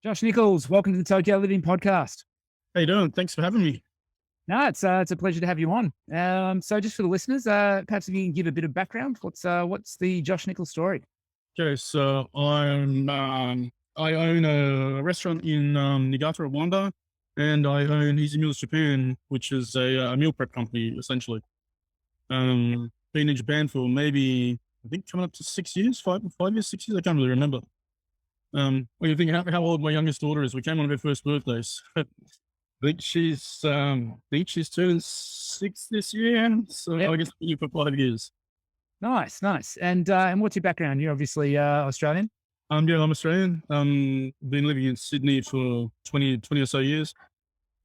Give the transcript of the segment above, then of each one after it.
Josh Nicholls, welcome to the Tokyo Living Podcast. How you doing? Thanks for having me. No, it's a pleasure to have you on. So just for the listeners, perhaps if you can give a bit of background, what's the Josh Nicholls story? Okay, so I own a restaurant in Niigata, Rwanda, and I own Easy Meals Japan, which is a meal prep company essentially. Been in Japan for maybe I think coming up to 6 years, 5 years, 6 years. I can't really remember. When you think how old my youngest daughter is, we came on her first birthdays. I think she's turning 6 this year, so Yep. I guess you for 5 years. Nice. And what's your background? You're obviously Australian. Yeah, I'm Australian. Been living in Sydney for 20 or so years.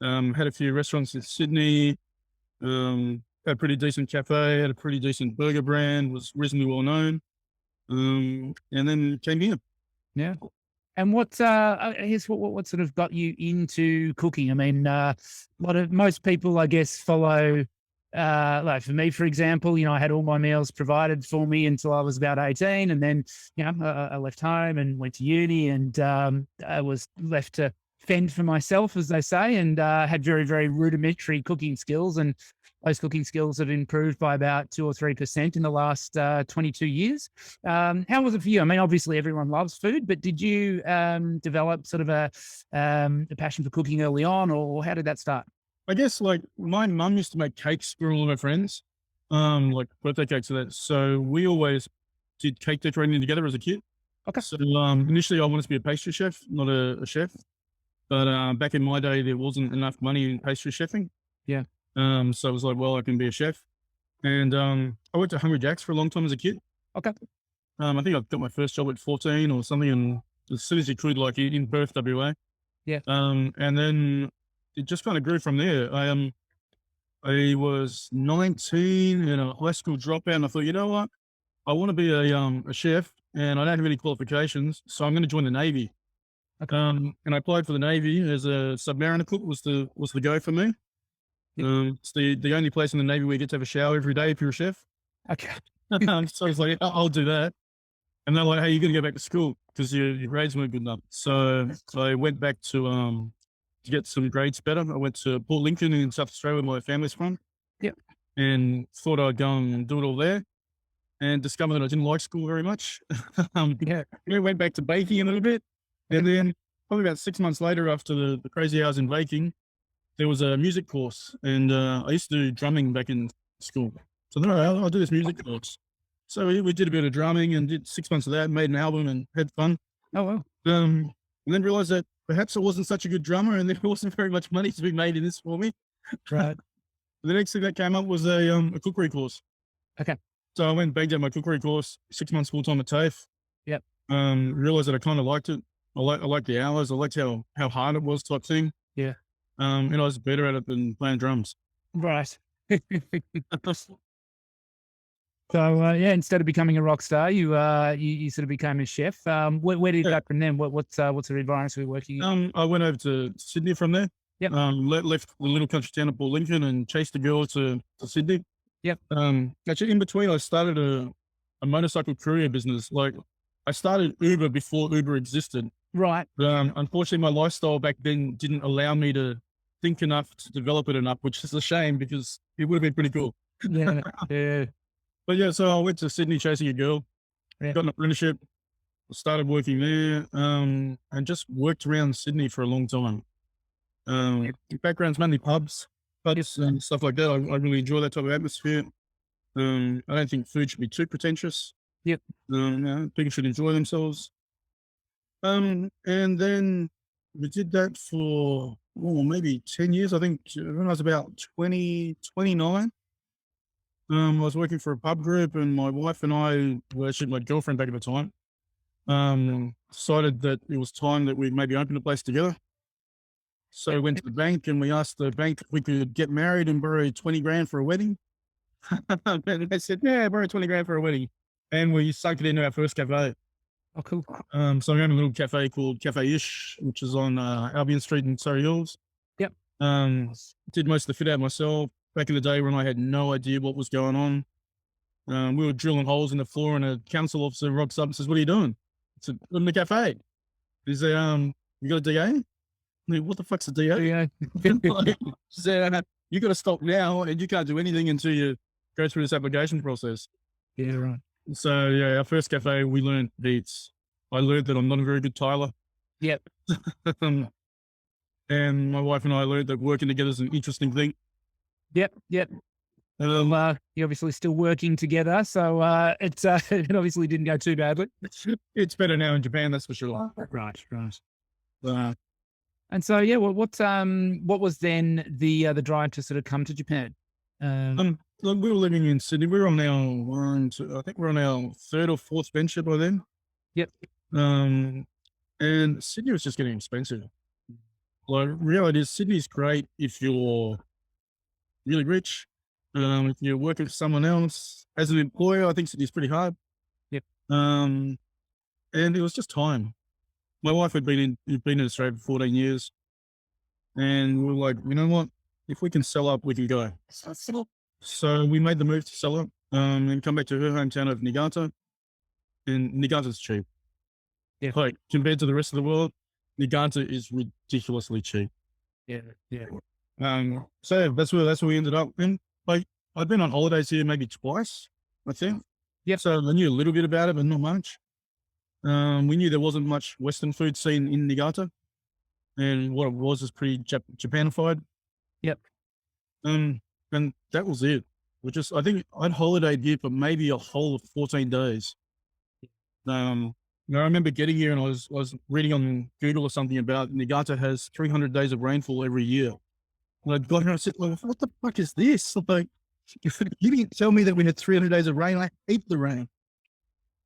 Had a few restaurants in Sydney. Had a pretty decent cafe. Had a pretty decent burger brand. Was reasonably well known. And then came here. Yeah. And I guess what sort of got you into cooking? I mean, most people, I guess, follow. Like for me, for example, I had all my meals provided for me until I was about 18, and then I left home and went to uni, and I was left to fend for myself, as they say, and had very very rudimentary cooking skills, and those cooking skills have improved by about 2 or 3% in the last 22 years. How was it for you? I mean, obviously everyone loves food, but did you develop sort of a passion for cooking early on, or how did that start? I guess like my mum used to make cakes for all of her friends, like birthday cakes and that. So we always did cake decorating together as a kid. Okay. So initially I wanted to be a pastry chef, not a chef. But back in my day, there wasn't enough money in pastry chefing. Yeah. So I was like, well, I can be a chef. And I worked at Hungry Jack's for a long time as a kid. Okay. I think I got my first job at 14 or something, and as soon as you could, like in Perth, WA. Yeah. And then it just kind of grew from there. I was 19 and a high school dropout, and I thought, you know what? I want to be a chef, and I don't have any qualifications, so I'm going to join the Navy. Okay. And I applied for the Navy as a submariner cook was the go for me. Yep. It's the only place in the Navy where you get to have a shower every day if you're a chef. Okay. So I was like, I'll do that. And they're like, hey, you're going to go back to school because your grades weren't good enough. So I went back to get some grades better. I went to Port Lincoln in South Australia where my family's from. Yep. And thought I'd go and do it all there, and discovered that I didn't like school very much. Yeah. We went back to baking a little bit. And then probably about 6 months later, after the crazy hours in baking, there was a music course, and I used to do drumming back in school. So then I'll do this music course. So we did a bit of drumming and did 6 months of that, made an album and had fun. Oh well. And then realized that perhaps I wasn't such a good drummer, and there wasn't very much money to be made in this for me. Right. The next thing that came up was a cookery course. Okay. So I went and banged out my cookery course, 6 months full time at TAFE. Yep. Realized that I kind of liked it. I liked the hours. I liked how hard it was type thing. Yeah. And I was better at it than playing drums. Right. So instead of becoming a rock star, you sort of became a chef. Where did you go from then? What's the environments we were working in? I went over to Sydney from there. Yep. Left the little country town of Port Lincoln and chased a girl to Sydney. Yep. Actually, in between, I started a motorcycle courier business. Like, I started Uber before Uber existed. Right. But unfortunately, my lifestyle back then didn't allow me to think enough to develop it enough, which is a shame because it would have been pretty cool. Yeah. Yeah. But yeah, so I went to Sydney chasing a girl, Yeah. got an apprenticeship, started working there, and just worked around Sydney for a long time. Background's mainly pubs and stuff like that. I really enjoy that type of atmosphere. I don't think food should be too pretentious. Yep. People should enjoy themselves. And then we did that for maybe 10 years. I think when I was about 29, I was working for a pub group, and my wife and I, well, actually my girlfriend back at the time, decided that it was time that we maybe open a place together. So we went to the bank and we asked the bank if we could get married and borrow 20 grand for a wedding. And they said, yeah, borrow 20 grand for a wedding. And we sunk it into our first cafe. Oh, cool. So we owned a little cafe called Cafe-ish, which is on Albion Street in Surrey Hills. Yep. Did most of the fit out myself. Back in the day when I had no idea what was going on. We were drilling holes in the floor, and a council officer rocks up and says, what are you doing? I said, I'm in the cafe. He said, You got a DA? I mean, what the fuck's a DA? Yeah. Like, so, you got to stop now, and you can't do anything until you go through this application process. Yeah, right. So yeah, our first cafe, we learned beats. I learned that I'm not a very good tiler. Yep. And my wife and I learned that working together is an interesting thing. Yep. Yep. You're obviously still working together, so it obviously didn't go too badly. It's better now in Japan, that's for sure. Right. Right. Uh, And so, yeah, what was then the drive to sort of come to Japan? look, we were living in Sydney. We were on our I think we're on our third or fourth venture by then. Yep. And Sydney was just getting expensive. Like, reality is, Sydney's great if you're really rich. If you're working for someone else as an employer, I think Sydney's pretty hard. Yep. And it was just time. My wife had been in Australia for 14 years, and we were like, you know what? If we can sell up, we can go. So we made the move to sell up, and come back to her hometown of Niigata. And Niigata's cheap. Yeah. Like, compared to the rest of the world, Niigata is ridiculously cheap. Yeah. Yeah. So yeah, that's where we ended up. And like, I'd been on holidays here maybe twice, I think. Yep. So I knew a little bit about it, but not much. We knew there wasn't much Western food scene in Niigata, and what it was pretty Japanified. Yep. And that was it. I think I'd holidayed here for maybe a whole of 14 days. I remember getting here and I was reading on Google or something about Niigata has 300 days of rainfall every year. And I got here and I said, well, what the fuck is this? Like, you didn't tell me that we had 300 days of rain. I hate the rain.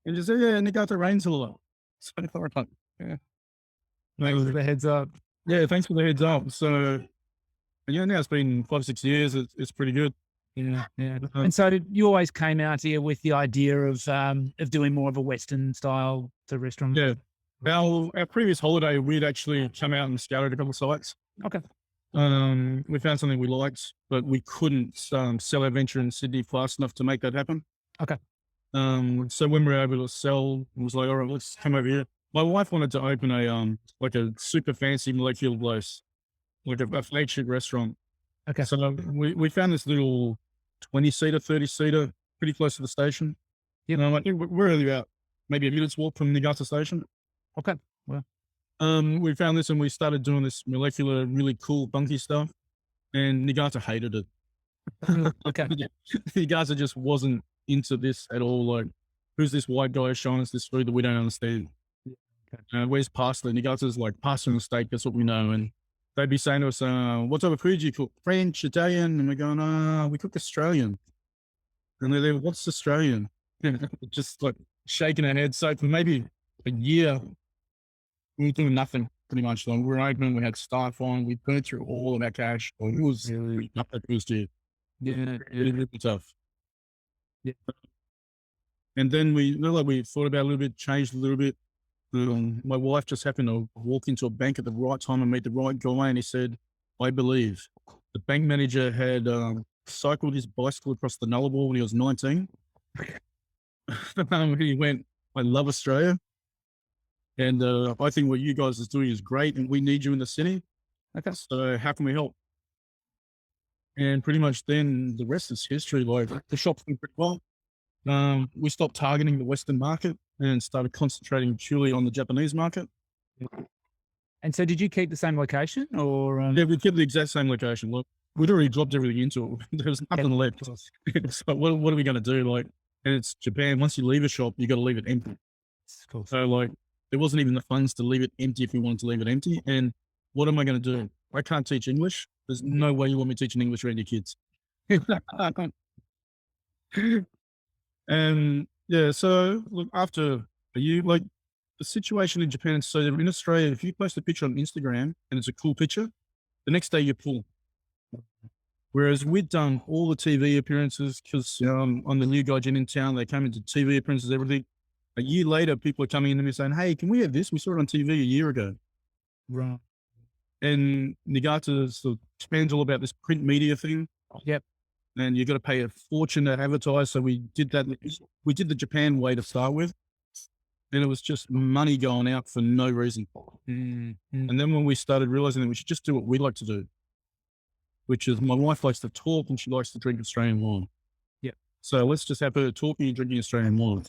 And just said, yeah, Niigata rains a lot. So I thought, yeah. Thanks for the heads up. Yeah, thanks for the heads up. So, yeah, now it's been 5-6 years. It's pretty good. Yeah, yeah. And so you always came out here with the idea of doing more of a Western style to restaurant. Yeah. Our previous holiday, we'd actually come out and scouted a couple of sites. Okay. We found something we liked, but we couldn't sell our venture in Sydney fast enough to make that happen. Okay. So when we were able to sell, it was like, all right, let's come over here. My wife wanted to open a like a super fancy molecular place, like a flagship restaurant. Okay. So we found this little 20-seater, 30-seater, pretty close to the station. You know, I think we're only about maybe a minute's walk from Niigata station. Okay. Well, we found this and we started doing this molecular, really cool, funky stuff. And Niigata hated it. okay. Niigata just wasn't into this at all. Like, who's this white guy showing us this food that we don't understand? Okay. Where's pasta? Niigata's like pasta and steak. That's what we know. And they'd be saying to us, what type of food do you cook? French, Italian? And we're going, we cook Australian. And they're there, what's Australian? Just like shaking our heads. So for maybe a year, we were doing nothing pretty much. Like, we were open, we had staff on, we burnt through all of our cash. Like, it was really not that first year. Yeah. Really tough. Yeah. And then we thought about it a little bit, changed a little bit. My wife just happened to walk into a bank at the right time and meet the right guy, and he said, I believe. The bank manager had cycled his bicycle across the Nullarbor when he was 19. He went, I love Australia. And I think what you guys are doing is great, and we need you in the city. Okay. So how can we help? And pretty much then the rest is history. Like, the shop's been pretty well. We stopped targeting the Western market and started concentrating purely on the Japanese market. And so did you keep the same location or? Yeah, we kept the exact same location. Look, we'd already dropped everything into it. There was nothing left. So what are we going to do? Like, and it's Japan. Once you leave a shop, you got to leave it empty. Cool. So like, there wasn't even the funds to leave it empty if we wanted to leave it empty. And what am I going to do? I can't teach English. There's no way you want me teaching English around your kids. And yeah, so look, after a year, like, the situation in Japan, so in Australia, if you post a picture on Instagram and it's a cool picture, the next day you're full. Whereas we'd done all the TV appearances because I'm the new guy in town. They came into TV appearances, everything. A year later, people are coming in to me saying, hey, can we have this? We saw it on TV a year ago. Right. And Niigata sort of expands all about this print media thing. Yep. And you got to pay a fortune to advertise. So we did that. We did the Japan way to start with. and it was just money going out for no reason. And then when we started realizing that we should just do what we like to do, which is my wife likes to talk and she likes to drink Australian wine. Yep. So let's just have her talking and drinking Australian wine.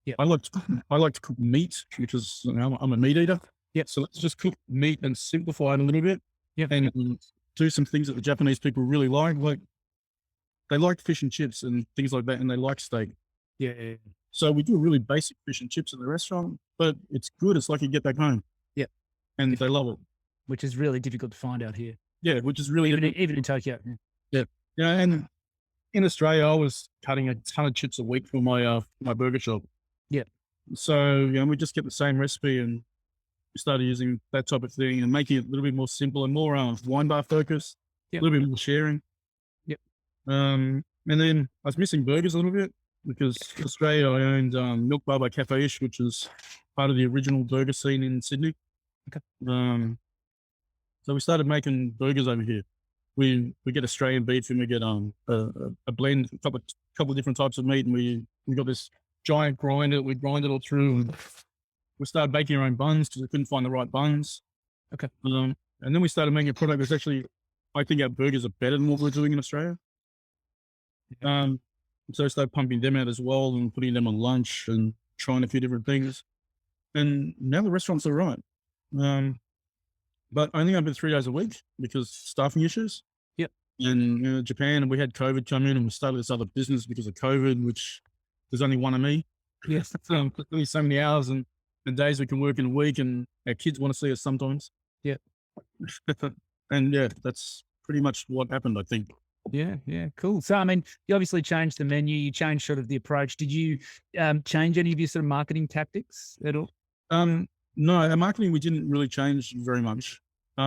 Yep. I like to cook meat, which is, I'm a meat eater. Yep. So let's just cook meat and simplify it a little bit. Yep. And do some things that the Japanese people really like. Like they like fish and chips and things like that, and they like steak. Yeah. So we do really basic fish and chips at the restaurant, but it's good. It's like you get back home. Yep. And they love it. Which is really difficult to find out here. Yeah, which is really Even in Tokyo. yeah. Yeah, and in Australia, I was cutting a ton of chips a week for my burger shop. Yep. So we just kept the same recipe and we started using that type of thing and making it a little bit more simple and more wine bar focus, Yep. a little bit more sharing. Yep. And then I was missing burgers a little bit because in Australia I owned Milk Bar by Cafe-ish, which is part of the original burger scene in Sydney. Okay. So we started making burgers over here. We get Australian beef and we get a blend, a couple of different types of meat, and we got this giant grinder. We grind it all through, and we started baking our own buns because we couldn't find the right buns. Okay. And then we started making a product that's actually, I think our burgers are better than what we're doing in Australia. So I started pumping them out as well and putting them on lunch and trying a few different things. And now the restaurants are right. But only open 3 days a week because staffing issues. Yep. And Japan, we had COVID come in and we started this other business because of COVID, which there's only one of me. Yes. Only so many hours and days we can work in a week, and our kids want to see us sometimes. Yeah. And yeah, that's pretty much what happened, I think. Yeah. Cool. So, I mean, you obviously changed the menu, you changed sort of the approach. Did you change any of your sort of marketing tactics at all? No, our marketing, we didn't really change very much.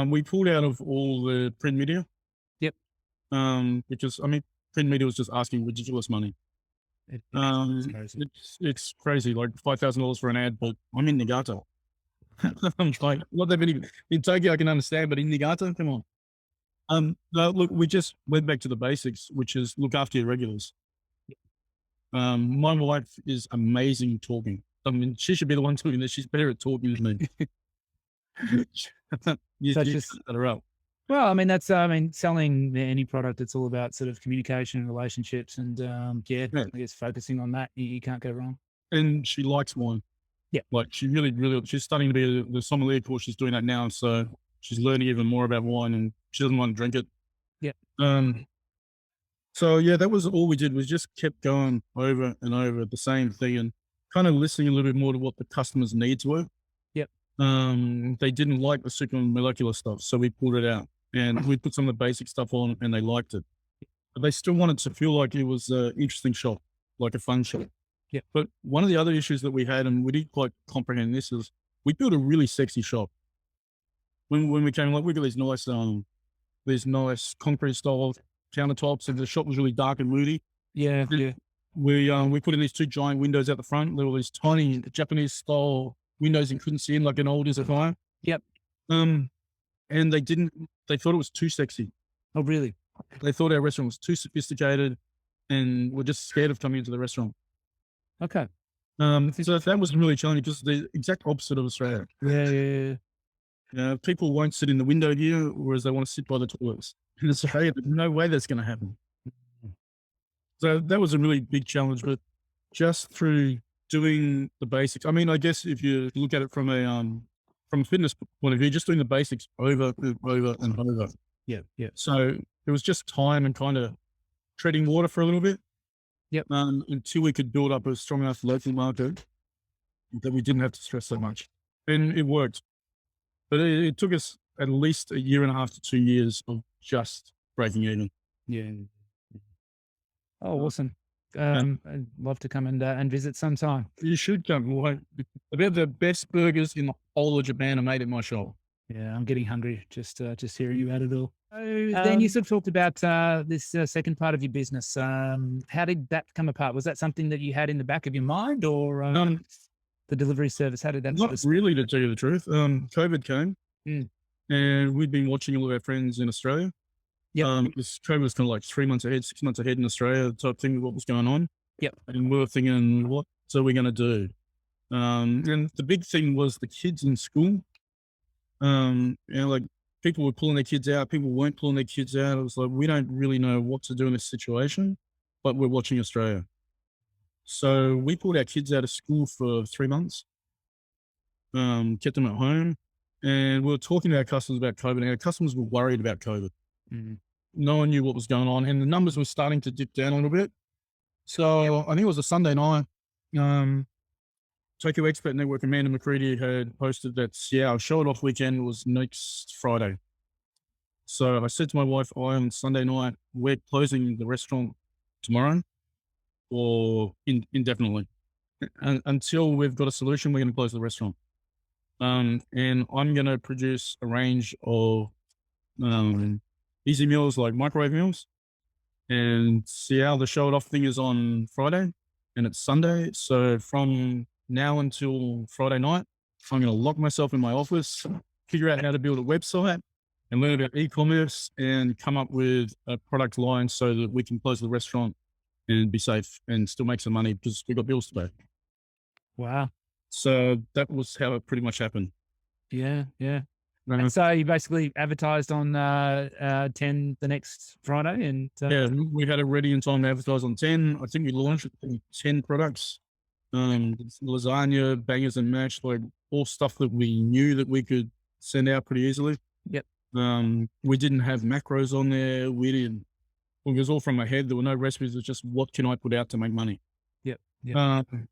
We pulled out of all the print media. Yep. Because, print media was just asking ridiculous money. It's crazy. It's crazy, like $5,000 for an ad, but I'm in Niigata. I'm like, what they've been in Tokyo, I can understand, but in Niigata, come on. No, look, we just went back to the basics, which is look after your regulars. My wife is amazing talking. She should be the one doing this. She's better at talking than me. you just set her up. Well, I mean, that's, selling any product, it's all about sort of communication and relationships and, Yeah. I guess focusing on that, you can't go wrong. And she likes wine. Yeah. Like she really, she's studying to be the sommelier course. She's doing that now. So she's learning even more about wine and she doesn't want to drink it. Yeah. So yeah, that was all we did, was just kept going over and over the same thing and kind of listening a little bit more to what the customers' needs were. Yep. They didn't like the super molecular stuff. So we pulled it out and we put some of the basic stuff on and they liked it. But they still wanted to feel like it was an interesting shop, like a fun shop. Yeah. But one of the other issues that we had, and we didn't quite comprehend this, is we built a really sexy shop. When we came, like, we got these nice concrete style countertops, and the shop was really dark and moody. Yeah. We put in these two giant windows out the front. There were these tiny Japanese style windows you couldn't see in, like an old Izakaya. Yep. And they thought it was too sexy. Oh, really? They thought our restaurant was too sophisticated and were just scared of coming into the restaurant. Okay. So that was really challenging because the exact opposite of Australia. Yeah. People won't sit in the window here, whereas they want to sit by the toilets. In Australia, there's no way that's going to happen. So that was a really big challenge, but just through doing the basics. I mean, I guess if you look at it from a fitness point of view, just doing the basics over and over. Yeah. So it was just time and kind of treading water for a little bit. Yep. Until we could build up a strong enough local market that we didn't have to stress so much. And it worked. But it took us at least 1.5 to 2 years of just breaking even. Yeah. Oh, awesome. I'd love to come and visit sometime. You should come. About the best burgers in the whole of Japan are made at my shop. Yeah, I'm getting hungry just hearing you out of it all. So then you sort of talked about this second part of your business. How did that come apart? Was that something that you had in the back of your mind, or the delivery service? How did that? Not really, to tell you the truth. COVID came, and we'd been watching all of our friends in Australia. Yeah. Because COVID was kind of like 3 months ahead, 6 months ahead in Australia, type thing of what was going on. Yep. And we were thinking, what are we going to do? And the big thing was the kids in school. Like people were pulling their kids out, people weren't pulling their kids out. It was like, we don't really know what to do in this situation, but we're watching Australia. So we pulled our kids out of school for 3 months, kept them at home. And we were talking to our customers about COVID, and our customers were worried about COVID. Mhm. No one knew what was going on, and the numbers were starting to dip down a little bit. So I think it was a Sunday night. Um, Tokyo Expert Network, Amanda McCready had posted that, yeah, our show it off weekend was next Friday. So I said to my wife, on Sunday night, we're closing the restaurant tomorrow or indefinitely. Until we've got a solution, we're going to close the restaurant. And I'm going to produce a range of easy meals like microwave meals. And see how the show it off thing is on Friday and it's Sunday. So from now until Friday night, I'm going to lock myself in my office, figure out how to build a website and learn about e-commerce and come up with a product line so that we can close the restaurant and be safe and still make some money because we've got bills to pay. Wow. So that was how it pretty much happened. Yeah, yeah. Uh, And so you basically advertised on 10 the next Friday, and yeah, we had it ready in time to advertise on 10. I think we launched 10 products. Lasagna, bangers and mash, like all stuff that we knew that we could send out pretty easily. Yep. We didn't have macros on there. We didn't, it was all from my head. There were no recipes. It was just what can I put out to make money? Yep. Yep.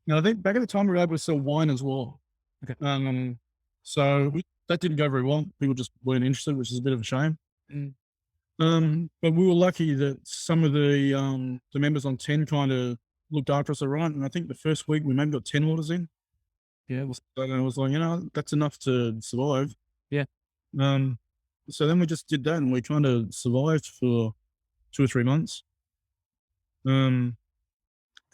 Now I think back at the time we were able to sell wine as well. Okay. So that didn't go very well. People just weren't interested, which is a bit of a shame. Mm. But we were lucky that some of the members on 10 kind of looked after us all right. And I think the first week we maybe got 10 orders in. Yeah. Well, So I was like, that's enough to survive. yeah. So then we just did that and we kind of survived for 2 or 3 months. And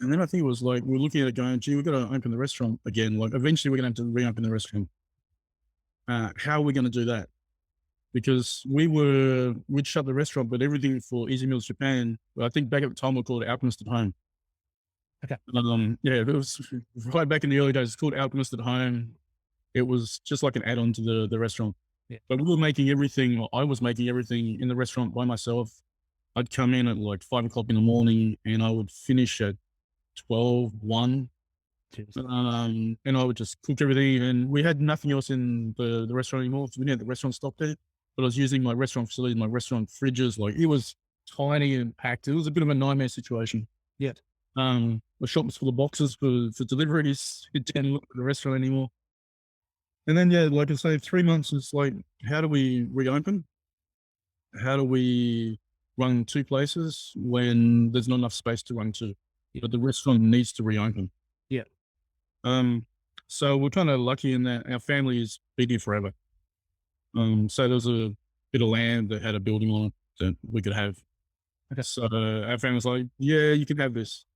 then I think it was like, we're looking at it going, gee, we've got to open the restaurant again. Like eventually we're going to have to reopen the restaurant. How are we going to do that? Because we'd shut the restaurant, but everything for Easy Meals Japan, I think back at the time we called it Alchemist at Home. Okay. Yeah, it was right back in the early days. It's called Alchemist at Home. It was just like an add-on to the restaurant. Yeah. But we were making everything, or I was making everything in the restaurant by myself. I'd come in at like 5 o'clock in the morning and I would finish at 12, 1. Cheers. And I would just cook everything. And we had nothing else in the restaurant anymore. We didn't have the restaurant stock there. But I was using my restaurant facility, my restaurant fridges. Like it was tiny and packed. It was a bit of a nightmare situation. Yeah. The shop was full of boxes for deliveries. It didn't look at the restaurant anymore. And then, yeah, like I say, 3 months is like, how do we reopen? How do we run 2 places when there's not enough space to run 2? But the restaurant needs to reopen. Yeah. So we're kind of lucky in that our family has been here forever. So there was a bit of land that had a building on it that we could have. Okay. So our family's like, yeah, you can have this.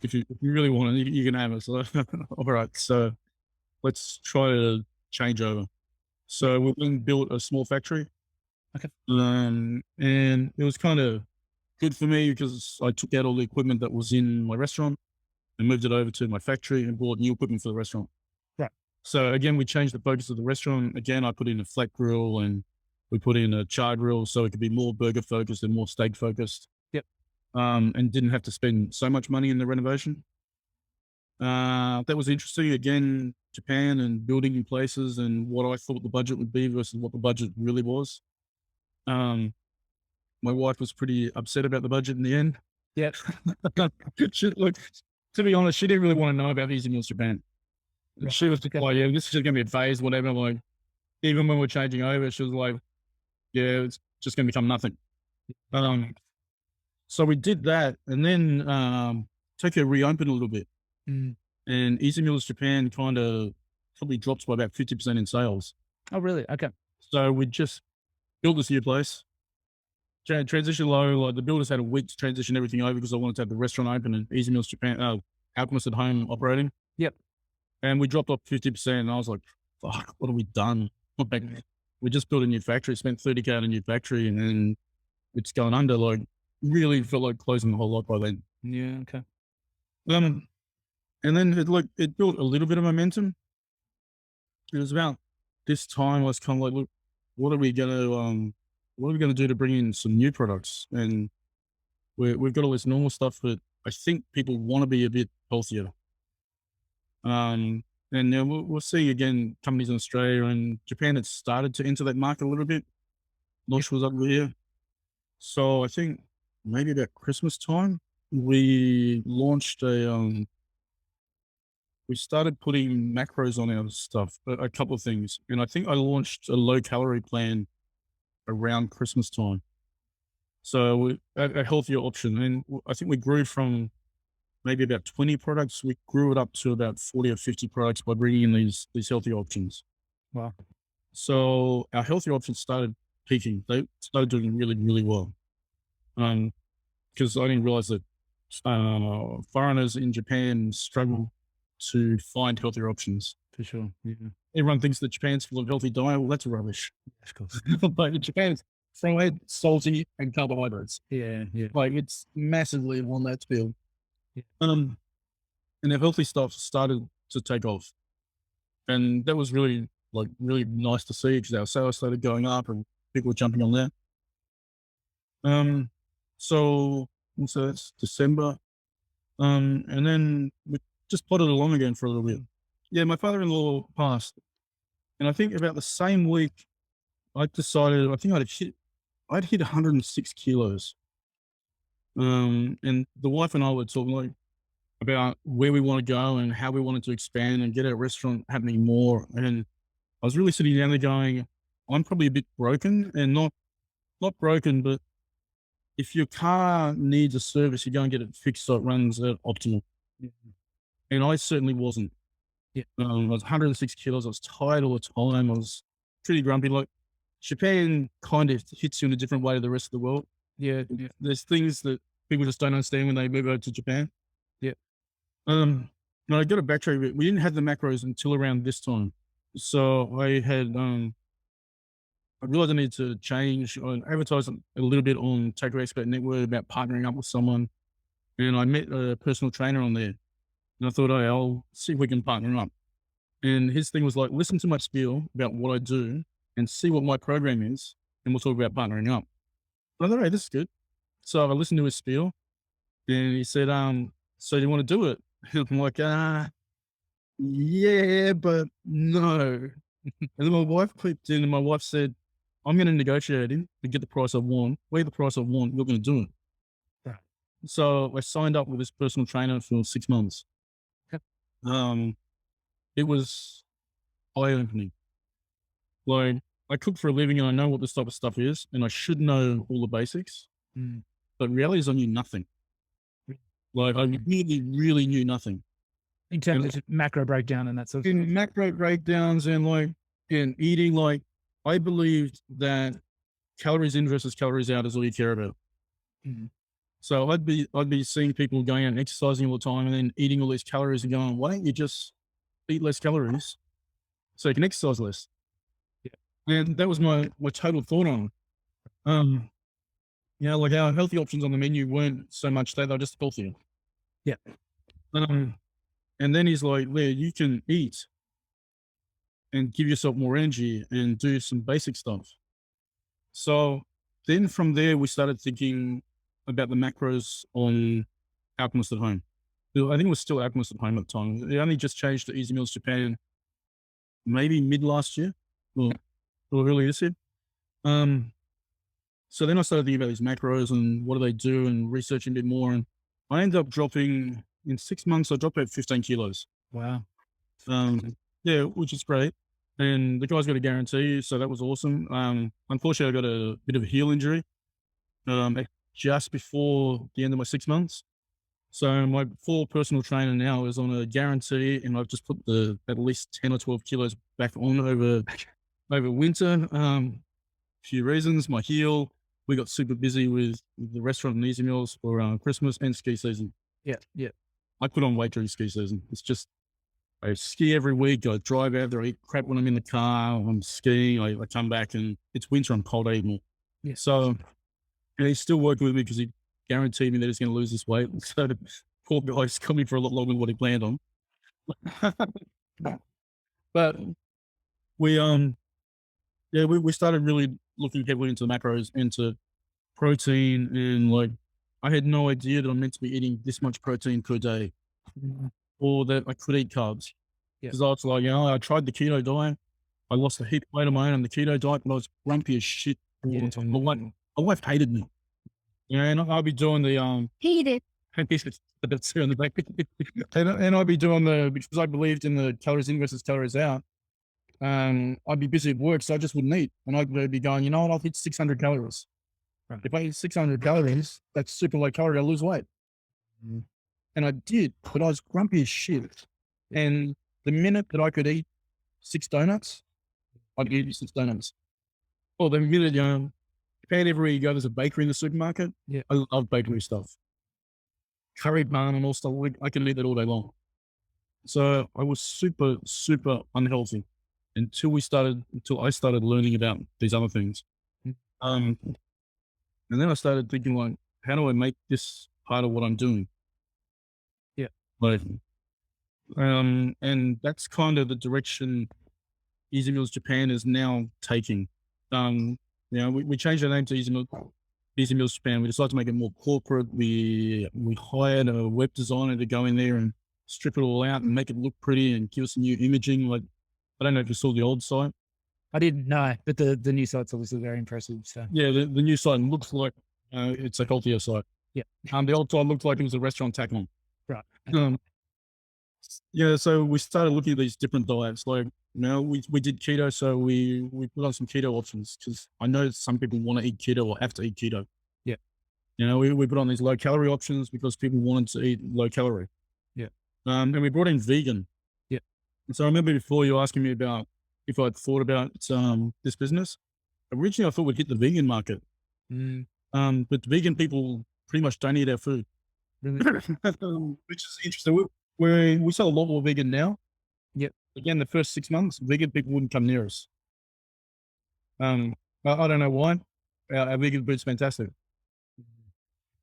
If you really want it, you can have it. So, all right. So let's try to change over. So we then built a small factory. Okay. And it was kind of good for me because I took out all the equipment that was in my restaurant and moved it over to my factory and bought new equipment for the restaurant. Right. So again, we changed the focus of the restaurant. Again, I put in a flat grill and we put in a char grill so it could be more burger focused and more steak focused. Yep. And didn't have to spend so much money in the renovation. That was interesting. Again, Japan and building new places and what I thought the budget would be versus what the budget really was. My wife was pretty upset about the budget in the end. Yeah. Look, to be honest, she didn't really want to know about Easy Meals Japan. Right. She was like, yeah, this is just going to be a phase, whatever. Like, even when we're changing over, she was like, yeah, it's just going to become nothing. So we did that. And then Tokyo reopened a little bit. Mm. And Easy Meals Japan kind of probably dropped by about 50% in sales. Oh, really? Okay. So we just built this new place. Transition low, like the builders had a week to transition everything over because I wanted to have the restaurant open and Easy Meals Japan, Alchemist at Home operating. Yep. And we dropped off 50%. And I was like, fuck, what have we done? We just built a new factory, spent 30K on a new factory, and then it's going under. Like, really felt like closing the whole lot by then. Yeah. Okay. And then it built a little bit of momentum. It was about this time I was kind of like, look, what are we gonna what are we gonna do to bring in some new products? And we've got all this normal stuff, but I think people want to be a bit healthier. And then we'll see again companies in Australia and Japan had started to enter that market a little bit. Launch was up here. So I think maybe about Christmas time, we launched we started putting macros on our stuff, a couple of things. And I think I launched a low calorie plan around Christmas time. So a healthier option. And I think we grew from maybe about 20 products. We grew it up to about 40 or 50 products by bringing in these healthy options. Wow. So our healthy options started peaking. They started doing really, really well. Because I didn't realize that foreigners in Japan struggle to find healthier options. For sure. Yeah. Everyone thinks that Japan's full of healthy diet. Well, that's rubbish. Of course. But in Japan, it's fried, salty, and carbohydrates. Yeah. Yeah. Like it's massively on that scale. Yeah. And the healthy stuff started to take off. And that was really, like, really nice to see because our sales started going up and people were jumping on that. So that's December. And then we just plodded along again for a little bit. Yeah, my father-in-law passed. And I think about the same week, I decided, I think I'd hit 106 kilos. And the wife and I were talking like about where we want to go and how we wanted to expand and get our restaurant happening more. And I was really sitting down there going, I'm probably a bit broken and not broken, but if your car needs a service, you go and get it fixed so it runs at optimal. Mhm. And I certainly wasn't. Yeah. I was 106 kilos. I was tired all the time. I was pretty grumpy. Like Japan kind of hits you in a different way to the rest of the world. Yeah. Yeah. There's things that people just don't understand when they move over to Japan. Yeah. No, I got to backtrack a bit. We didn't have the macros until around this time. So I had, I realized I needed to change. I advertised a little bit on Takeaway Expert Network about partnering up with someone. And I met a personal trainer on there. And I thought, oh, I'll see if we can partner up. And his thing was like, listen to my spiel about what I do and see what my program is. And we'll talk about partnering up. I thought, hey, this is good. So I listened to his spiel and he said, so do you want to do it? And I'm like, yeah, but no. And then my wife clipped in and my wife said, I'm going to negotiate him to get the price I want. Where the price I want, you're going to do it. Right. So I signed up with this personal trainer for 6 months. Yep. It was eye-opening. Like, I cook for a living and I know what this type of stuff is, and I should know all the basics. Mm. But reality is I knew nothing. Like, I really, really knew nothing. In terms of macro breakdown and that sort of In stuff. macro breakdowns and like in eating, like I believed that calories in versus calories out is all you care about. Mhm. So I'd be seeing people going out and exercising all the time and then eating all these calories and going, why don't you just eat less calories so you can exercise less? Yeah. And that was my total thought on it. You know, like our healthy options on the menu weren't so much that they're just healthier. Yeah. And then he's like, Leah, you can eat and give yourself more energy and do some basic stuff. So then from there, we started thinking about the macros on Alchemist at Home. I think it was still Alchemist at Home at the time. It only just changed to Easy Meals Japan, maybe mid last year or early this year. So then I started thinking about these macros and what do they do and researching a bit more. And I ended up dropping in 6 months, I dropped about 15 kilos. Wow. Yeah, which is great. And the guy's got a guarantee, so that was awesome. Unfortunately, I got a bit of a heel injury just before the end of my 6 months. So my full personal trainer now is on a guarantee, and I've just put at least 10 or 12 kilos back on over winter. Few reasons. My heel, we got super busy with the restaurant and Easy Meals for Christmas and ski season. Yeah. Yeah. I put on weight during ski season. It's just, I ski every week. I drive out there. I eat crap when I'm in the car. I'm skiing. I come back and it's winter. I'm cold. I eat more. Yeah. So, and he's still working with me because he guaranteed me that he's going to lose this weight. So poor guy's coming for a lot longer than what he planned on. But we, yeah, we started really looking heavily into the macros, into protein, and like, I had no idea that I'm meant to be eating this much protein per day, Mhm. or that I could eat carbs. Yeah. Because I was like, I tried the keto diet. I lost a heap of weight on my own on the keto diet, but I was grumpy as shit all the time. My wife hated me. And I'll be doing the Eat it. the bits here on the back, and I'd be doing because I believed in the calories in versus calories out. I'd be busy at work, so I just wouldn't eat, and I'd be going, I'll hit 600 calories. Right. If I eat 600 calories, that's super low calorie. I lose weight. Mhm. And I did, but I was grumpy as shit. And the minute that I could eat 6 donuts, I'd eat 6 donuts. Or the minute, if everywhere you go, there's a bakery in the supermarket. Yeah. I love bakery stuff. Curry bun and all stuff. I can eat that all day long. So I was super, super unhealthy until I started learning about these other things. Mm. Um, and then I started thinking, like, how do I make this part of what I'm doing? Yeah. Like, and that's kind of the direction Easy Meals Japan is now taking. We changed our name to Easy Meals Japan. We decided to make it more corporate. We hired a web designer to go in there and strip it all out and make it look pretty and give us some new imaging. Like, I don't know if you saw the old site. I didn't know, but the new site's obviously very impressive. So Yeah, the new site looks like it's a healthier site. yeah. The old site looked like it was a restaurant tack on. Right. Um, yeah, so we started looking at these different diets. Like, we did keto, so we put on some keto options because I know some people want to eat keto or have to eat keto. Yeah. We put on these low calorie options because people wanted to eat low calorie. Yeah. And we brought in vegan. Yeah. And so I remember before you asking me about if I'd thought about this business. Originally, I thought we'd hit the vegan market. Mm, But the vegan people pretty much don't eat our food. really? Which is interesting. We sell a lot more vegan now. Yep. Again, the first 6 months, vegan people wouldn't come near us. I don't know why. Our vegan food's fantastic.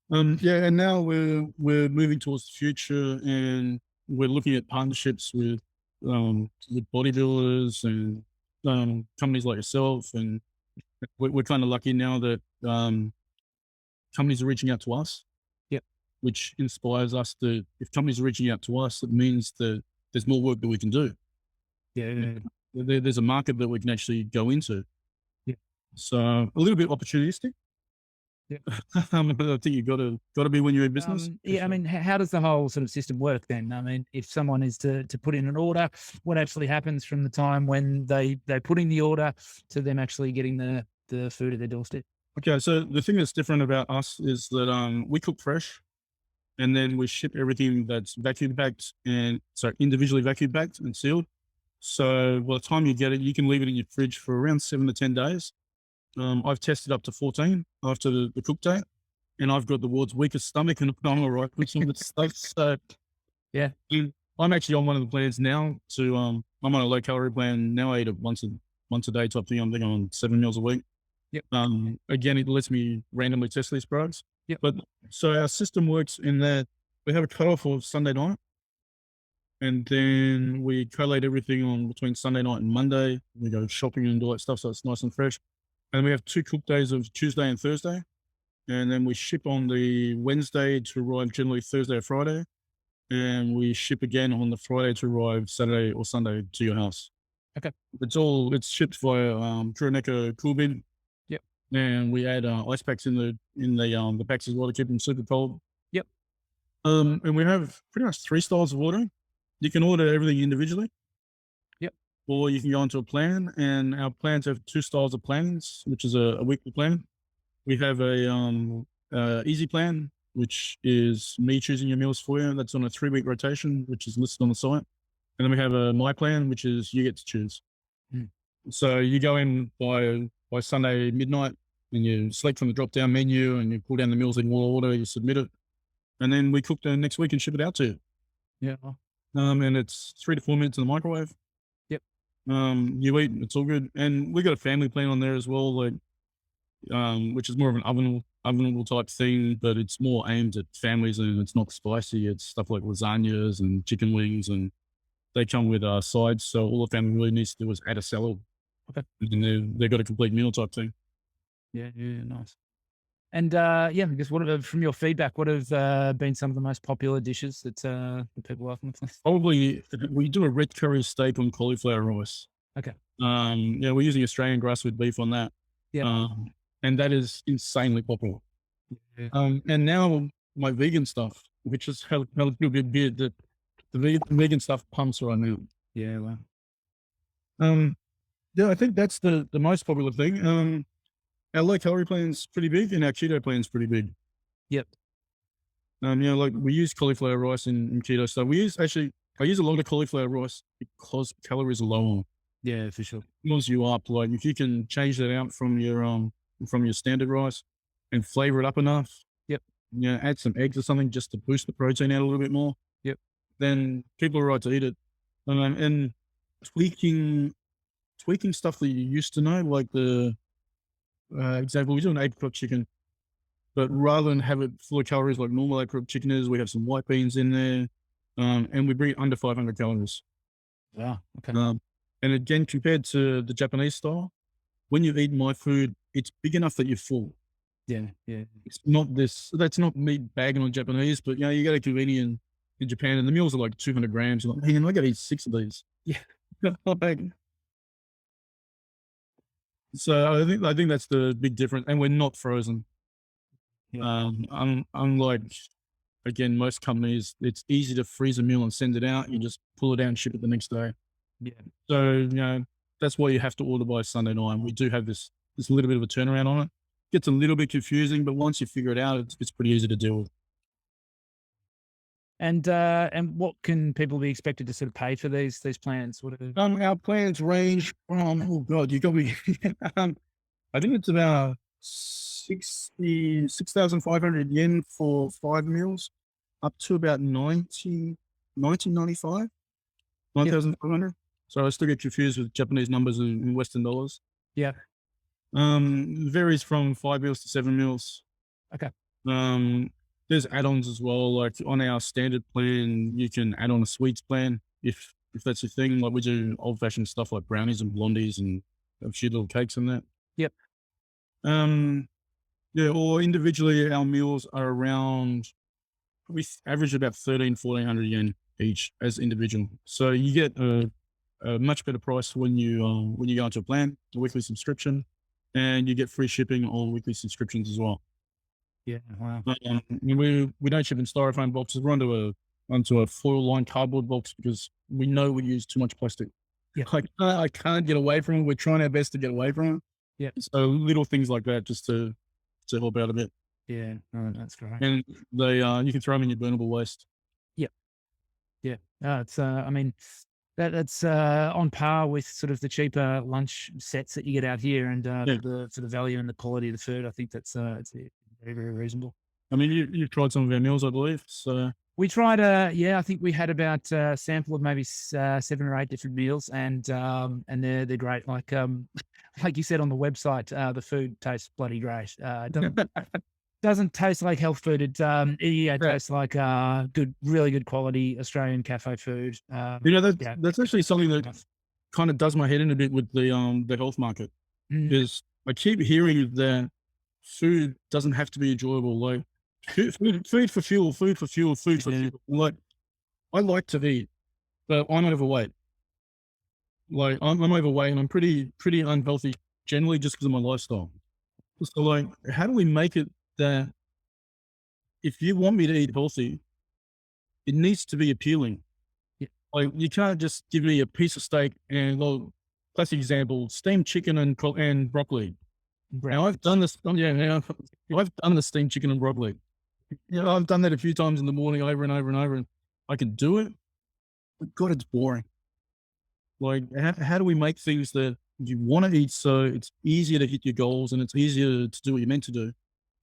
Yeah, and now we're moving towards the future, and we're looking at partnerships with bodybuilders and companies like yourself, and we're kind of lucky now that companies are reaching out to us. Yep. Which inspires us to, if companies are reaching out to us, it means that there's more work that we can do. Yeah. There's a market that we can actually go into. Yeah. So a little bit opportunistic. Yeah. But I think you got to be when you're in business. Yeah, I mean, how does the whole sort of system work then? I mean, if someone is to put in an order, what actually happens from the time when they put in the order to them actually getting the food at their doorstep? Okay, so the thing that's different about us is that we cook fresh, and then we ship everything that's vacuum packed and individually vacuum packed and sealed. So by the time you get it, you can leave it in your fridge for around 7 to 10 days. I've tested up to 14 after the cook date, and I've got the world's weakest stomach, and I'm all right with some of the stuff. So Yeah. I'm actually on one of the plans now I'm on a low calorie plan now. I eat it once a day type thing. I'm thinking on 7 meals a week. Yep. Again, it lets me randomly test these products. Yep. But so our system works in that we have a cutoff of Sunday night, and then we collate everything on between Sunday night and Monday. We go shopping and all that stuff, so it's nice and fresh. And we have 2 cook days of Tuesday and Thursday, and then we ship on the Wednesday to arrive generally Thursday or Friday, and we ship again on the Friday to arrive Saturday or Sunday to your house. Okay. It's shipped via Kuroneko Cool Bin. Yep. And we add ice packs in the packs as well to keep them super cold. Yep. And we have pretty much 3 styles of ordering. You can order everything individually. Yep. Or you can go into a plan, and our plans have 2 styles of plans, which is a weekly plan. We have a easy plan, which is me choosing your meals for you. That's on a 3-week rotation, which is listed on the site. And then we have a my plan, which is you get to choose. Mm. So you go in by Sunday midnight, and you select from the drop down menu, and you pull down the meals in your order, you submit it, and then we cook the next week and ship it out to you. Yeah. And it's 3 to 4 minutes in the microwave. Yep. You eat, it's all good. And we got a family plan on there as well. Like, which is more of an ovenable type thing, but it's more aimed at families and it's not spicy. It's stuff like lasagnas and chicken wings, and they come with sides. So all the family really needs to do is add a salad, Okay. and they've got a complete meal type thing. Yeah, yeah, nice. And, yeah, I guess what have from your feedback, what have, been some of the most popular dishes that people like on the place? Probably we do a red curry steak on cauliflower rice. Okay. Yeah, we're using Australian grasswood beef on that, Yep. um, and that is insanely popular. Yeah. And now my vegan stuff, which is how a bit weird that the vegan stuff pumps right now. Yeah, well, Um, yeah, I think that's the most popular thing. Our low calorie plan's pretty big, and our keto plan's pretty big. yep. Like we use cauliflower rice in keto stuff. I use a lot of cauliflower rice because calories are low. Yeah, for sure. Fills you up. Like if you can change that out from your standard rice and flavor it up enough, Yep. add some eggs or something just to boost the protein out a little bit more, Yep. then people are right to eat it. And tweaking stuff that you used to know, like the example, we do an apricot chicken, but rather than have it full of calories like normal apricot chicken is, we have some white beans in there, and we bring it under 500 calories. Wow, okay. Um, and again, compared to the Japanese style, when you eat my food, it's big enough that you're full. Yeah, yeah. It's not this. That's not me bagging on Japanese, but you go to convenience in Japan, and the meals are like 200 grams. You're like, man, I got to eat 6 of these. Yeah. Not bagging. So I think that's the big difference, and we're not frozen. Yeah. Unlike again most companies, it's easy to freeze a meal and send it out. You just pull it out and ship it the next day. Yeah. So that's why you have to order by Sunday night. We do have this little bit of a turnaround on it. Gets a little bit confusing, but once you figure it out, it's pretty easy to deal with. And what can people be expected to sort of pay for these plans? What are Our plans range from oh god, you got me. I think it's about 6,500 yen for 5 meals, up to about 95, Yep. 9,500. So I still get confused with Japanese numbers in Western dollars. Yeah. Varies from 5 meals to 7 meals. Okay. There's add-ons as well. Like on our standard plan, you can add on a sweets plan if that's your thing. Like we do old-fashioned stuff like brownies and blondies and a few little cakes and that. Yep. Um, yeah, or individually, our meals are around, we average about 1,400 yen each as individual. So you get a much better price when you go into a plan, a weekly subscription, and you get free shipping on weekly subscriptions as well. Yeah. Wow. We don't ship in styrofoam boxes. We're onto a foil lined cardboard box because we know we use too much plastic. Yeah. I can't get away from it. We're trying our best to get away from it. Yeah. So little things like that just to help out a bit. Yeah. No, that's great. And they you can throw them in your burnable waste. Yep. Yeah. No, it's I mean that's on par with sort of the cheaper lunch sets that you get out here, and Yeah. for the value and the quality of the food, I think that's it's very very reasonable. I mean, you've tried some of our meals, I believe. So We tried, yeah, I think we had about a sample of maybe 7 or 8 different meals, and they're great. Like you said on the website, the food tastes bloody great. It doesn't taste like health food. It tastes like good, really good quality Australian cafe food. Yeah, that's actually something that nice. kind of does my head in a bit with the health market. Mm, Is I keep hearing that food doesn't have to be enjoyable. Like food for fuel, food for fuel, food for yeah, fuel. Like I like to eat, but I'm overweight. Like I'm overweight and I'm pretty unhealthy generally just because of my lifestyle. So like, how do we make it that if you want me to eat healthy, it needs to be appealing. yeah, Like you can't just give me a piece of steak and well, classic example, steamed chicken and broccoli. Now I've done this. I've done the steamed chicken and broccoli. I've done that a few times in the morning, over and over and over, and I can do it. But God, it's boring. Like, how do we make things that you want to eat so it's easier to hit your goals and it's easier to do what you're meant to do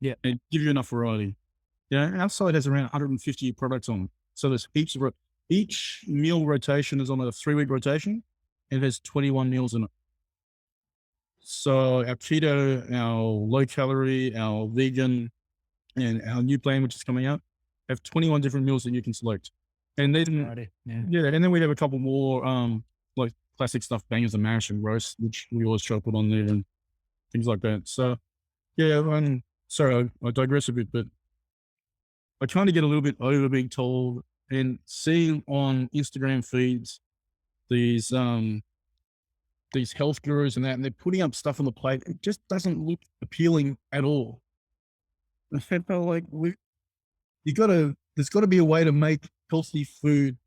yeah, and give you enough variety? Our site has around 150 products on it. So there's heaps of each meal rotation is on a 3-week rotation and it has 21 meals in it. So our keto, our low calorie, our vegan, and our new plan, which is coming out, have 21 different meals that you can select. And then, Alrighty. Yeah. yeah, and then we have a couple more, like classic stuff, bangers and mash and roast, which we always try to put on there and things like that. So, yeah, sorry, I digress a bit, but I kind of get a little bit over being told and seeing on Instagram feeds these, these health gurus and that, and they're putting up stuff on the plate. It just doesn't look appealing at all. I felt like there's got to be a way to make healthy food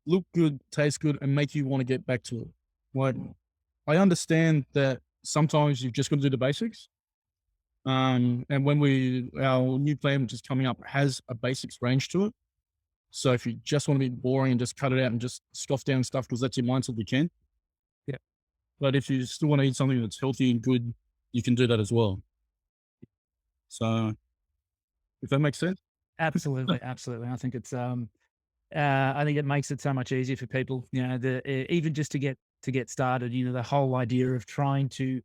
look good, taste good, and make you want to get back to it. Like, I understand that sometimes you've just got to do the basics. And when our new plan, which is coming up, has a basics range to it. So if you just want to be boring and just cut it out and just scoff down stuff because that's your mindset, you can. Yeah. But if you still want to eat something that's healthy and good, you can do that as well. So if that makes sense. Absolutely, absolutely. I think it makes it so much easier for people, you know, even just to get started, you know, the whole idea of trying to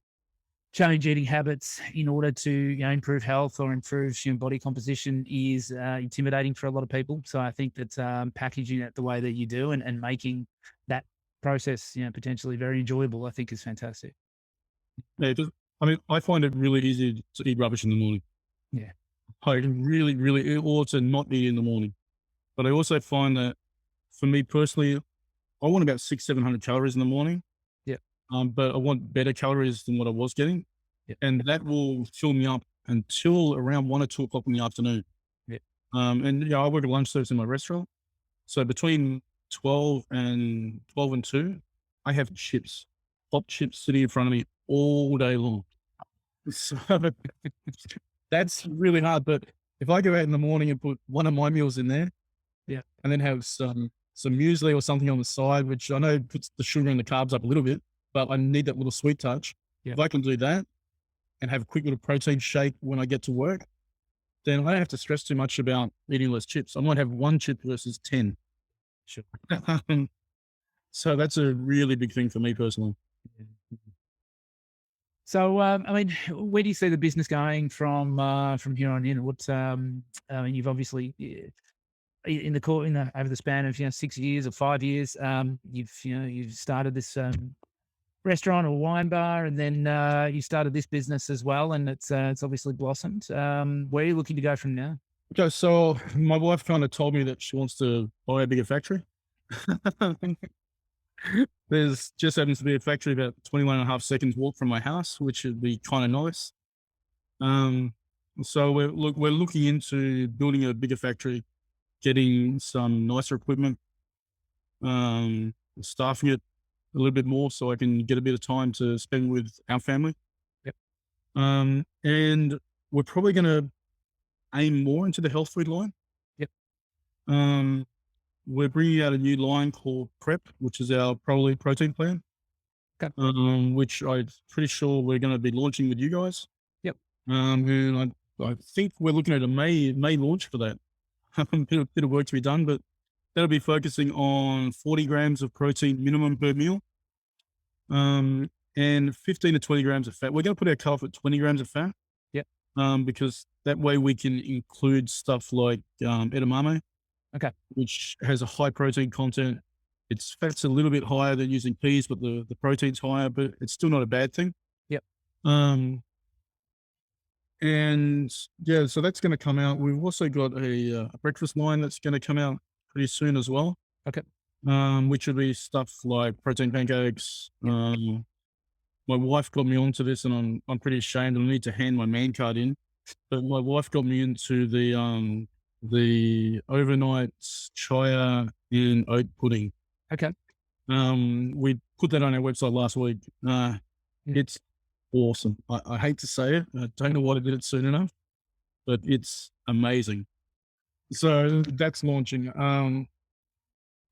change eating habits in order to, you know, improve health or improve your body composition is intimidating for a lot of people. So I think that packaging it the way that you do and making that process, you know, potentially very enjoyable, I think is fantastic. Yeah, I mean, I find it really easy to eat rubbish in the morning. Yeah. I really, really, or to not eat in the morning. But I also find that for me personally, I want about 700 calories in the morning. Yeah. But I want better calories than what I was getting. Yeah. And that will fill me up until around 1 or 2 o'clock in the afternoon. Yeah. And yeah, I work at lunch service in my restaurant. So between 12 and 2, I have chips, hot chips sitting in front of me all day long. So that's really hard. But if I go out in the morning and put one of my meals in there, Yeah. and then have some muesli or something on the side, which I know puts the sugar and the carbs up a little bit, but I need that little sweet touch. Yeah. If I can do that and have a quick little protein shake when I get to work, then I don't have to stress too much about eating less chips. I might have one chip versus 10. Sure. So that's a really big thing for me personally. So, I mean, where do you see the business going from here on in? I mean, you've obviously in the over the span of 6 years or 5 years, you've started this restaurant or wine bar, and then you started this business as well, and it's obviously blossomed. Where are you looking to go from now? Okay, so my wife kind of told me that she wants to buy a bigger factory. There's just happens to be a factory about 21 and a half seconds walk from my house, which would be kind of nice. So we're looking into building a bigger factory, getting some nicer equipment, staffing it a little bit more so I can get a bit of time to spend with our family. Yep. And we're probably going to aim more into the health food line. Yep. We're bringing out a new line called Prep, which is our probably protein plan. Okay. Which I'm pretty sure we're going to be launching with you guys. Yep. And I think we're looking at a May launch for that. Bit of work to be done, but that'll be focusing on 40 grams of protein minimum per meal, and 15 to 20 grams of fat. We're going to put our cutoff at 20 grams of fat. Yep. Because that way we can include stuff like edamame, Okay. which has a high protein content. Its fat's a little bit higher than using peas, but the protein's higher, but it's still not a bad thing. Yep. And yeah, so that's going to come out. We've also got a breakfast line that's going to come out pretty soon as well. Okay. Which would be stuff like protein pancakes. My wife got me onto this, and I'm pretty ashamed. I need to hand my man card in, but my wife got me into the overnight chia in oat pudding. Okay. We put that on our website last week. It's awesome. I hate to say it. I don't know why I did it soon enough, but it's amazing. So that's launching.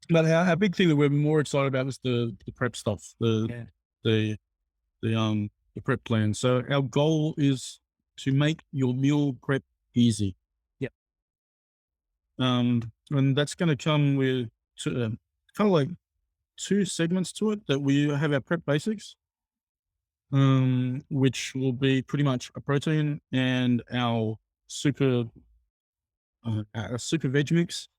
But our big thing that we're more excited about is the prep stuff, the prep plan. So our goal is to make your meal prep easy. Yep. And that's going to come with kind of like two segments to it. That we have our prep basics, which will be pretty much a protein and our super a super veg mix,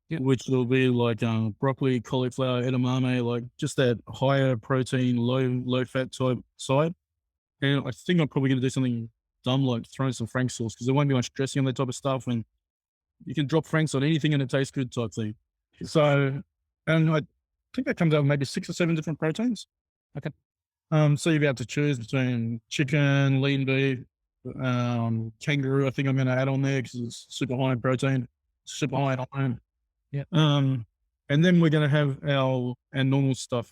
Yep. which will be like broccoli, cauliflower, edamame, like just that higher protein, low fat type side. And I think I'm probably going to do something dumb like throwing some Frank sauce because there won't be much dressing on that type of stuff, and you can drop Franks on anything and it tastes good type thing. So, and I think that comes out with maybe 6 or 7 different proteins. Okay. So you'll be able to choose between chicken, lean beef, kangaroo. I think I'm going to add on there because it's super high in protein, super high in iron. Yep. And then we're going to have our normal stuff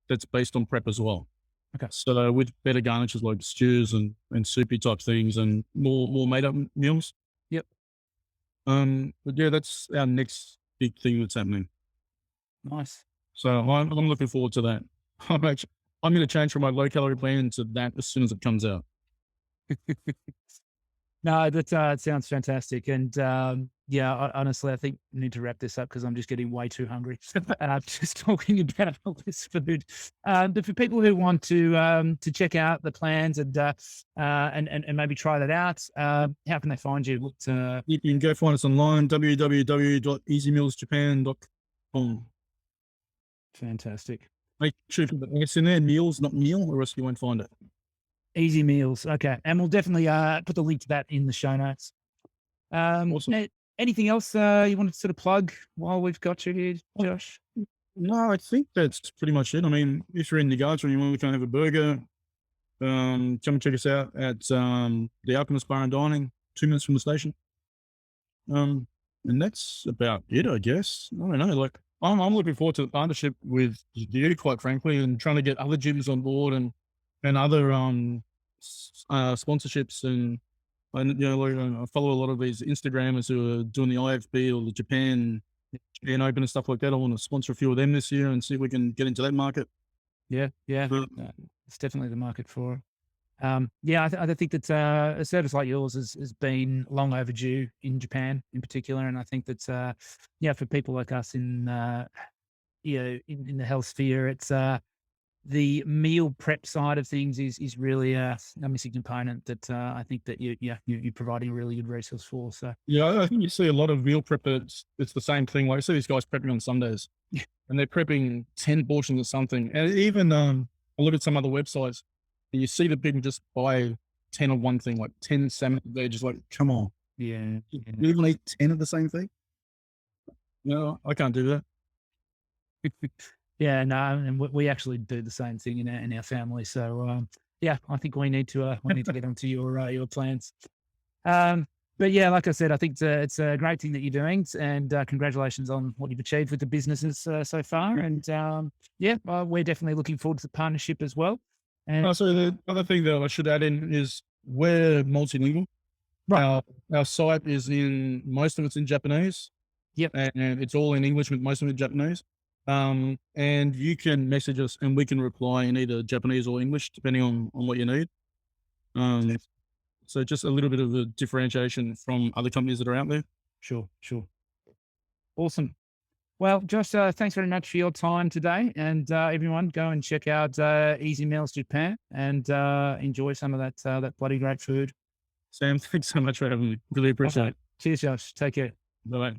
that's based on prep as well. Okay. So with better garnishes like stews and soupy type things and more made up meals. Yep. But yeah, that's our next big thing that's happening. Nice. So I'm looking forward to that. I'm going to change from my low calorie plan to that as soon as it comes out. No, that it sounds fantastic. And yeah, honestly, I think we need to wrap this up because I'm just getting way too hungry. Just talking about all this food. But for people who want to check out the plans and maybe try that out, how can they find you? You can go find us online, www.easymealsjapan.com. Fantastic. Make sure you put the S in there, meals, not meal, or else you won't find it. Easy Meals. Okay. And we'll definitely put the link to that in the show notes. Awesome. Anything else you want to sort of plug while we've got you here, Josh? No, I think that's pretty much it. I mean, if you're in Niigata and you want to come have a burger, come and check us out at the Alchemist Bar and Dining, 2 minutes from the station. And that's about it, I guess. I don't know. Like, I'm looking forward to the partnership with you, quite frankly, and trying to get other gyms on board and other sponsorships and you know, like, I follow a lot of these Instagrammers who are doing the IFB or the Japan Open and stuff like that. I want to sponsor a few of them this year and see if we can get into that market. Yeah, it's definitely the market for it. Yeah, I think that a service like yours has been long overdue in Japan, in particular, and I think that yeah, for people like us in you know in the health sphere, it's the meal prep side of things is really a missing component that I think that you're providing a really good resource for. So Yeah, I think you see a lot of meal prep. It's the same thing. Like I see these guys prepping on Sundays, and they're prepping 10 portions of something. And even I look at some other websites, and you see the people just buy 10 of one thing, like 10 salmon. They're just like, come on, yeah, you even eat 10 of the same thing? No, I can't do that. yeah, no, and we actually do the same thing in our family. So yeah, I think we need to get onto your plans. But yeah, like I said, I think it's a great thing that you're doing, and congratulations on what you've achieved with the businesses so far. And yeah, we're definitely looking forward to the partnership as well. And So the other thing that I should add in is we're multilingual. right, Our site is most of it's in Japanese. Yep. And it's all in English with most of it Japanese. And you can message us and we can reply in either Japanese or English, depending on what you need. So just a little bit of a differentiation from other companies that are out there. sure, awesome. Well, Josh, thanks very much for your time today, and everyone, go and check out Easy Meals Japan and enjoy some of that bloody great food. Sam, thanks so much for having me. Really appreciate it. Cheers, Josh. Take care. Bye-bye.